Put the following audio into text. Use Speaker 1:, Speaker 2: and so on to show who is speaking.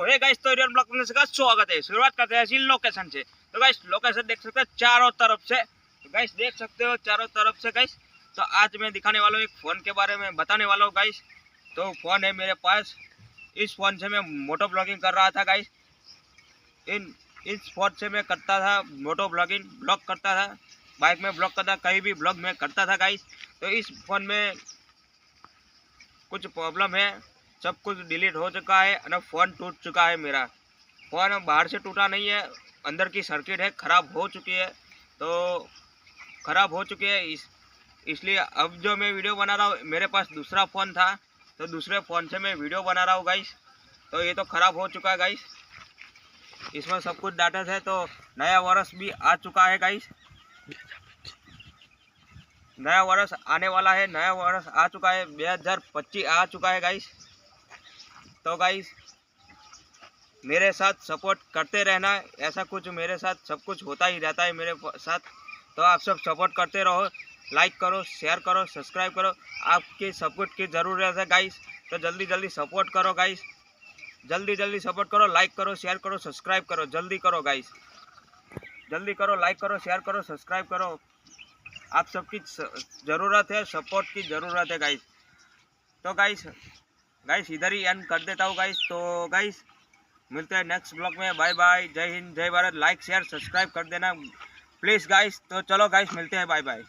Speaker 1: तो hey guys, तो Ariane blog में का स्वागत है। शुरुआत करते हैं इसी लोकेशन से। तो गाइस लोकेशन देख सकते हैं चारों तरफ से। तो गाइस देख सकते हो चारों तरफ से गाइस। तो आज मैं दिखाने वाला हूँ एक फ़ोन के बारे में बताने वाला हूँ गाइस। तो फ़ोन है मेरे पास। इस फ़ोन से मैं मोटो ब्लॉगिंग कर रहा था गाइस। इस फ़ोन से मैं करता था मोटो ब्लॉगिंग, ब्लॉग करता था, बाइक में ब्लॉग करता, कहीं भी ब्लॉग में करता था गाइस। तो इस फ़ोन में कुछ प्रॉब्लम है, सब कुछ डिलीट हो चुका है और फ़ोन टूट चुका है। मेरा फ़ोन बाहर से टूटा नहीं है, अंदर की सर्किट है ख़राब हो चुकी है। तो ख़राब हो चुकी है इसलिए अब जो मैं वीडियो बना रहा हूँ, मेरे पास दूसरा फ़ोन था तो दूसरे फ़ोन से मैं वीडियो बना रहा हूँ गाइस। तो ये तो ख़राब हो चुका है गाइस, इसमें सब कुछ डाटा है। तो नया वर्ष भी आ चुका है गाइस, नया वर्ष आने वाला है, नया वर्ष आ चुका है, 2025 आ चुका है गाइस। तो गाइस मेरे साथ सपोर्ट करते रहना, ऐसा कुछ मेरे साथ सब कुछ होता ही रहता है मेरे साथ। तो आप सब सपोर्ट करते रहो, लाइक करो, शेयर करो, सब्सक्राइब करो, आपके सपोर्ट की ज़रूरत है गाइस। तो जल्दी जल्दी सपोर्ट करो गाइस, जल्दी जल्दी सपोर्ट करो, लाइक करो, शेयर करो, सब्सक्राइब करो, जल्दी करो गाइस, जल्दी करो, लाइक करो, शेयर करो, सब्सक्राइब करो। आप सबकी ज़रूरत है, सपोर्ट की ज़रूरत है गाइस। तो गाइस इधर ही एंड कर देता हूँ गाइस। तो गाइस मिलते हैं नेक्स्ट ब्लॉग में। बाय बाय, जय हिंद, जय भारत। लाइक शेयर सब्सक्राइब कर देना प्लीज़ गाइस। तो चलो गाइस मिलते हैं, बाय बाय।